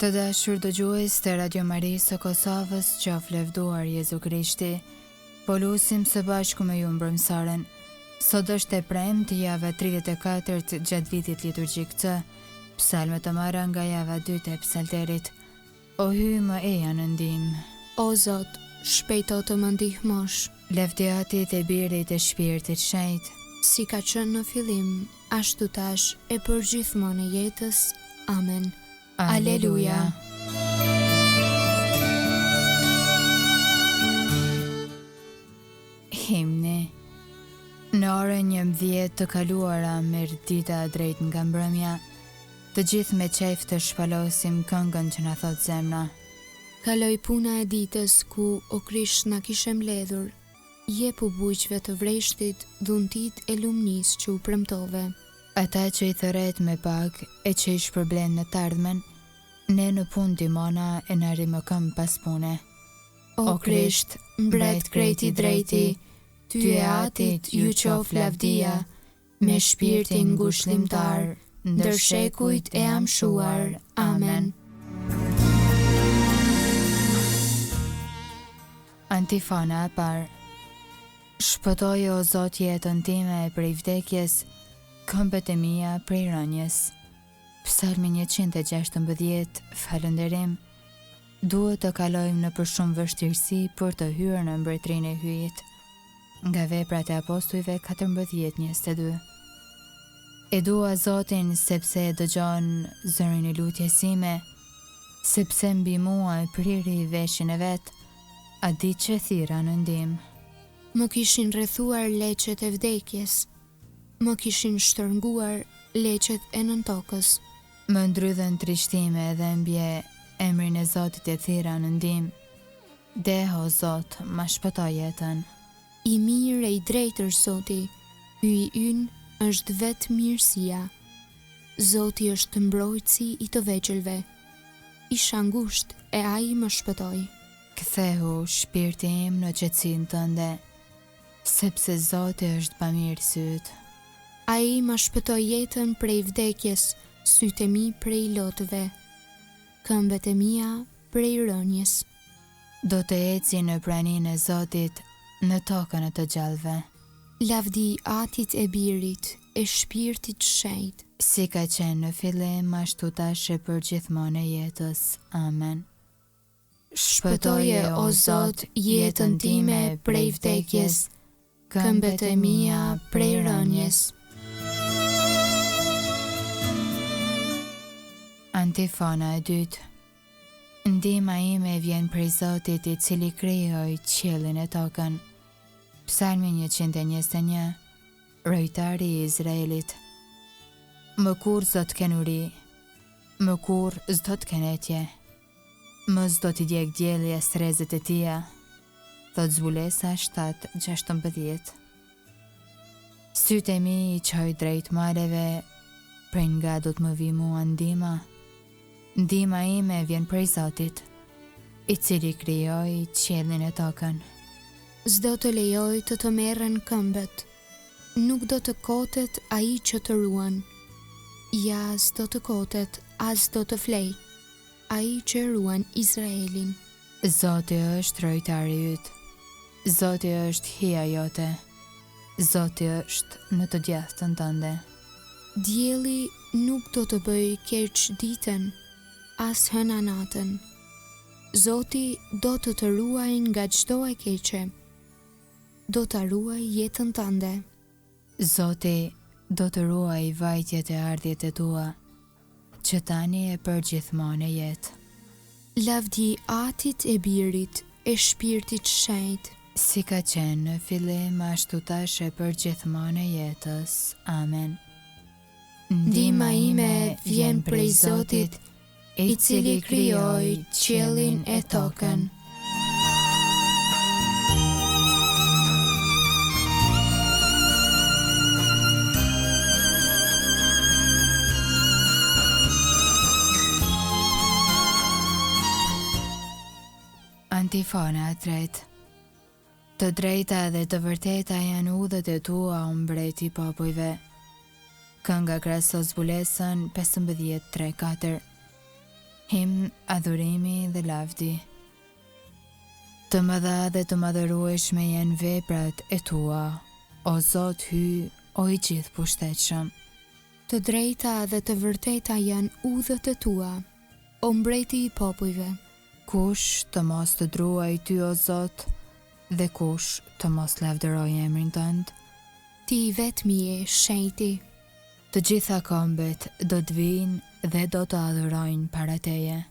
Të dashur dëgjues të Radio Marisë së Kosovës, qoftë lavdëruar Jezu Krishti. Po lusim së bashku me ju mbrëmsaren. Sot është e premtë java 34 gjatë vitit liturgjik C. Psalmet të marra nga java 2 e psalterit. O hyj më eja në ndihmë. O Zot, shpejto të më ndihmosh. Lavdiatit e Birit e Shpirtit Shenjtë. Si ka qenë në fillim, ashtu tash e për gjithmonë e jetës. Amen. Aleluja. Himni. Në orën 11 të kaluara merr dita drejt nga mbrëmja, të gjithë me qejf të shpalosim këngën që na thot zemra. Kaloi puna e ditës ku o Krisht na kishe mbledhur. Jepu bujqve të vreshtit dhuntit e lumnis që u premtove. Ata që i thëret me pak e që i shpërblen në tardhmen, ne në pun dimona e na rimëkëm pas pune. O Krisht, mbret krejti drejti, ty e atit ju qof lavdia, me shpirtin ngushëllimtar, ndër shekujt e amshuar. Amen. Antifona e parë. Shpëtoj o Zot jetën time prej vdekjes, këmbët e mia prej rënjes. Psalmi 116, falënderim. Duhet të kalojmë në për shumë vështirësi për të hyrë në mbretërinë e hyjit. Nga Veprat e Apostujve 14:22. E dua Zotin sepse e dëgjon zërin e lutjes sime, sepse mbi mua e priri veshin e vet, a di që thira në ndihmë. Më kishin rrethuar leqet e vdekjes, më kishin shtërnguar leqet e nën tokës. Më ndrydhen trishtime dhe mbje emrin e Zotit e thira në ndihmë. Deho Zot, ma shpëto jetën. I mirë e i drejtër Zoti, hyj ynë është vetë mirësia. Zoti është mbrojtësi i të vegjëlve. Isha ngusht e ai më shpëtoi. Kthehu shpirti im në qetësinë tënde, sepse Zoti është bamirësyt. Ai më shpëtoi jetën prej vdekjes, sytë e mi prej lotëve, këmbët e mia prej rënjes. Do të eci në praninë e Zotit, në tokën e të gjallëve. Lavdi atit e Birit, e Shpirtit Shenjtë, si ka qenë në fillim, ashtu tash e për gjithmonë e jetës. Amen. Shpëtoje o Zot jetën time prej vdekjes, këmbët e mia prej rënjes. Antifona e dytë. Ndihma ime vjen prej Zotit i cili krijoi qiellin e tokën. Psalmi 121, rojtari i Izraelit. Më kur Zot ken uri, më kur s'do të ken etje, më s'do t'i djeg dielli e strezet e tia, thot Zbulesa 7:16. Sytë e mi i qoj drejt maleve, prej nga do të më vi mua ndihma. Ndihma ime vjen prej Zotit, i cili krijoi qiellin e tokën. S'do të lejoj të merren këmbët, nuk do të kotet ai që të ruan. Ja, s'do të kotet, as do të flej, ai që ruan Izraelin. Zoti është rojtari yt, Zoti është hija jote, Zoti është në të djathtën tënde. Dielli nuk do të bëj keq ditën, as hëna natën. Zoti do të ruaj nga çdo e keqe, do ta ruaj jetën tënde. Zoti do të ruaj vajtjet e ardhjet e tua, që tani e për gjithmonë e jetë. Lavdi atit e Birit, e Shpirtit Shenjtë, si ka qenë në fillim, ashtu tash e për gjithmonë e jetës. Amen. Ndihma ime vjen prej Zotit, i cili krijoi qiellin e tokën. Antifona e tretë. Të drejta dhe të vërteta janë udhët e tua, o mbreti i popujve. Kënga krasos Zbulesën 15:3-4. himn, adhurimi dhe lavdi. Të mëdha dhe të madhërueshme janë veprat e tua, o Zot hy, o i gjithë pushtetshëm. Të drejta dhe të vërteta janë udhët e tua, o mbreti i popujve. Kush të mos të druaj ty, o Zot, dhe kush të mos lavdëroj emrin tënd? Ti vetmi je shenjti. Të gjitha kombet do të vinë dhe do të adhurojnë para teje.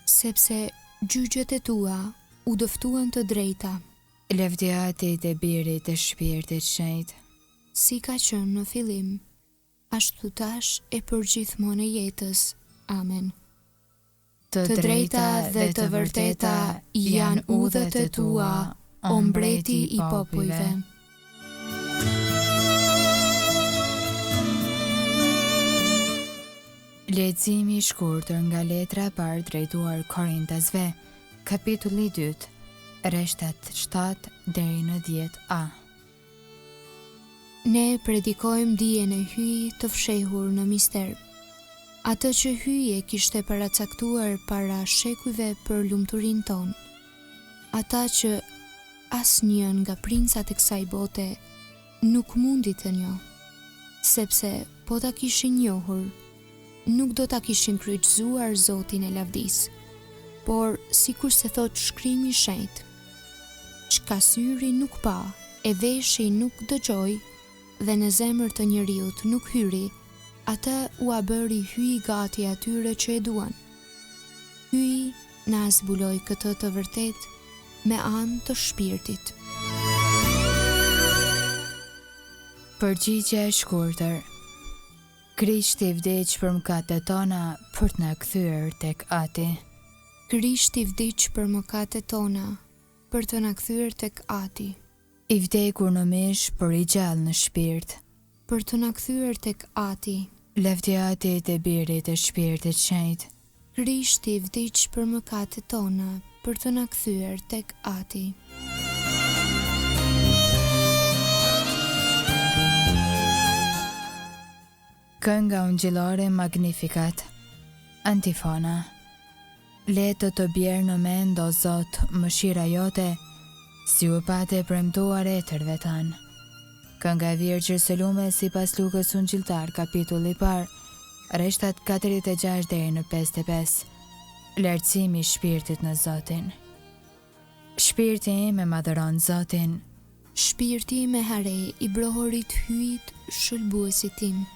Sepse gjyqjet e tua u dëftuan të drejta. Lavdiati e Birit e Shpirtit Shenjtë. Si ka qenë në fillim, ashtu tash e përgjithmonë e jetës. Amen. Të drejta dhe të vërteta janë udhët e tua, o mbreti i popujve. Leximi i shkurtër nga letra e parë drejtuar Korintasve, kapitulli 2, rreshtat 7 deri në 10a. Ne predikojmë dijen e hyj të fshehur në mister. Atë që hyje kishte paracaktuar para shekujve për lumturinë tonë. Ata që asnjë nga princat e kësaj bote nuk mundi të njohë, sepse po ta kishin njohur, nuk do ta kishin kryqëzuar Zotin e lavdisë. Por sikur se thot Shkrimi i Shenjtë, çka syri nuk pa, e veshi nuk dëgjoi, dhe në zemër të njeriut nuk hyri, atë u a bëri hyj gati atyre që e duan. Hyj na zbuloi këtë të vërtet me anë të Shpirtit. Përgjigje e shkurtër. Krishti vdiq për mëkatet tona për të na kthyer tek Ati. Krishti vdiq për mëkatet tona për të na kthyer tek Ati. I vdekur në mish, por i gjallë në shpirt, për të na kthyer tek Ati. Lavdiati e Birit e Shpirtit Shenjtë. Krishti vdiq për mëkatet tona për të na kthyer tek Ati. Kënga ungjillore Magnificat. Antifona. Le të bjerë në mend, o Zot, mëshira jote, si u pate premtuar etërve tanë. Kënga e Virë Gjerselume sipas Lukës ungjilltar, kapitulli i parë, rreshtat 46 deri në 55. Lartësimi i shpirtit në Zotin. Shpirti im e madhëron Zotin. Shpirti im e harej i brohorit hyjt shëlbuesit tim.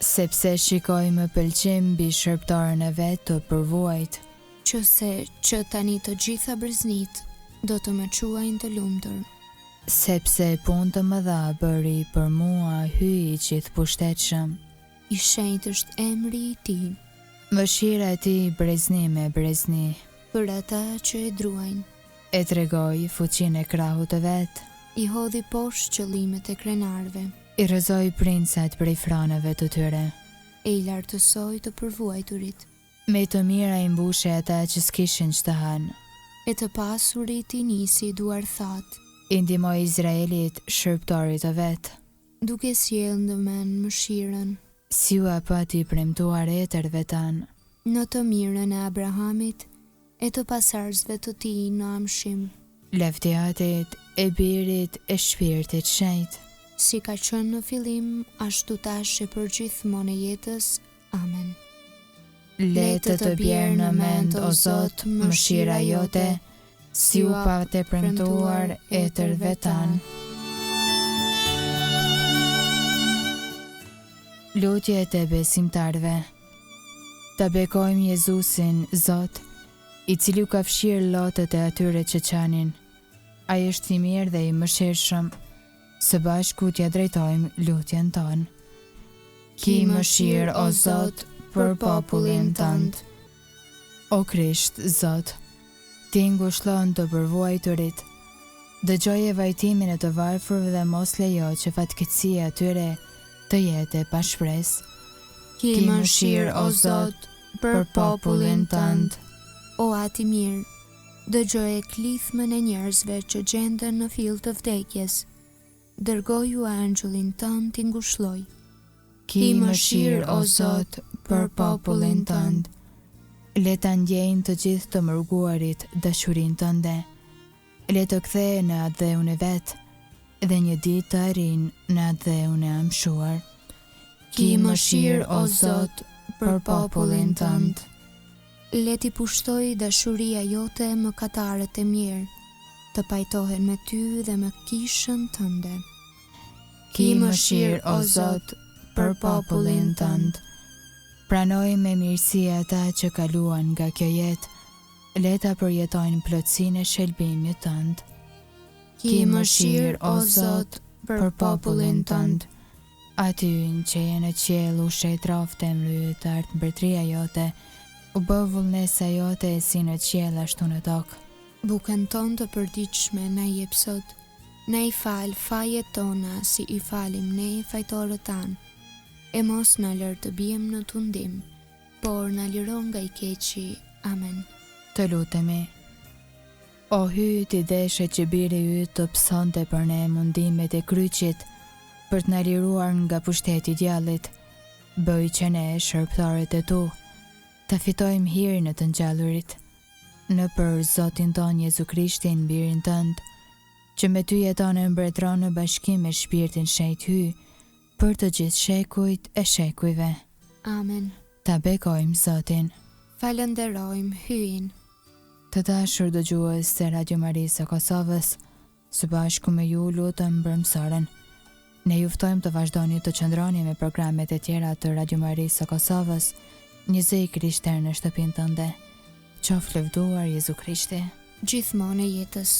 Sepse shikoj më pëlqim mbi shërbëtorën e vet të përvuajt. Që tani të gjitha brëznit do të më quajnë të lumtur. Sepse punë të mëdha bëri për mua, hyj i gjithë pushtetshëm. I shenjtë është emri i tij. Mëshira e tij brezni me brezni. Për ata që e druajnë. E tregoi fuqinë e krahut të vet. I hodhi poshtë qëllimet e krenarëve. I rrëzoi princat prej franëve të tyre. E i lartësoi të përvuajturit. Me të mira i mbushi ata që s'kishin ç'të hanë. E të pasurit i nisi duar thatë. I ndihmoi Izraelit, shërbëtorit të vet, duke sjellë ndërmend mëshirën. Si u apati premtuar etërve tanë. Në të mirën e Abrahamit e të pasardhësve të tij në amshim. Lavdiatit e Birit e Shpirtit Shenjtë. Si ka qenë në fillim, ashtu tash e përgjithmonë e jetës. Amen. Le të bjerë në mend, o Zot, mëshira jote, si u pate premtuar etërve tanë. Lutjet e besimtarve. Ta bekojmë Jezusin, Zot, i cili u ka fshirë lotët e atyre që qanin. Ai është i mirë dhe i mëshirshëm. Së bashku t'ja drejtojmë lutjen tonë. Ki mëshirë, o Zot, për popullin tënd. O Krisht, Zot, ti ngushëllon të përvuajturit. Dëgjoje vajtimin e të varfërve dhe mos lejo që fatkeqësia e tyre të jetë pa shpresë. Ki mëshirë, o Zot, për popullin tënd. O Ati mirë, dëgjoje klithmën e njerëzve që gjenden në fill të vdekjes. Dërgoju angjëllin tënd t'i ngushëlloj. Ki mëshirë, o Zot, për popullin tënd. Le ta ndjejnë të gjithë të mërguarit dashurinë tënde. Le të kthehej në atë dhe unë vetë, dhe një ditë të arrijnë në atë dhe unë e amshuar. Ki mëshirë o Zot për popullin tënd. Le ti pushtoj dashuria jote mëkatarët e mirë, të pajtohen me ty dhe me kishën tënde. Ki mëshirë o Zot për popullin tënd. Pranoj me mirësi ata që kaluan nga kjo jetë, le ta përjetojnë plotësinë e shëlbimit tënd. Ki mëshirë o Zot për popullin tënd. Aty që je në qiell u shejtrofte mlyet të art mbretëria jote, u bë vullnesa jote e si në qiell ashtu në tokë. Bukën tonë të përditshme na jep sot, na i fal fajet tona si i falim ne fajtorët tanë, e mos na lër të bijem në tundim, por na liro nga i keqi. Amen. Të lutemi. O hy, ti deshe që biri yt të psonte për ne mundimet e kryqit, për të na liruar nga pushteti i djallit. Bëj që ne, shërptarët e tu, të fitojmë hirin e të ngjallurit, në për Zotin ton Jezu Krishtin, birin tënd, që me ty jeton e mbretëron në bashkim me shpirtin shenjt hy, për të gjithë shekujt e shekujve. Amen. Ta bekojmë Zotin. Falenderojmë hyin. Të dashur dëgjues të Radio Marisë së Kosovës, së bashku me ju lutëm mbrëmsorën. Ne juftojmë të vazhdoni të qëndroni me programet e tjera të Radio Marisë së Kosovës. Një zë i Krishter në shtëpinë tënde. Qoftë lëvduar Jezu Krishti. Gjithmonë e jetës.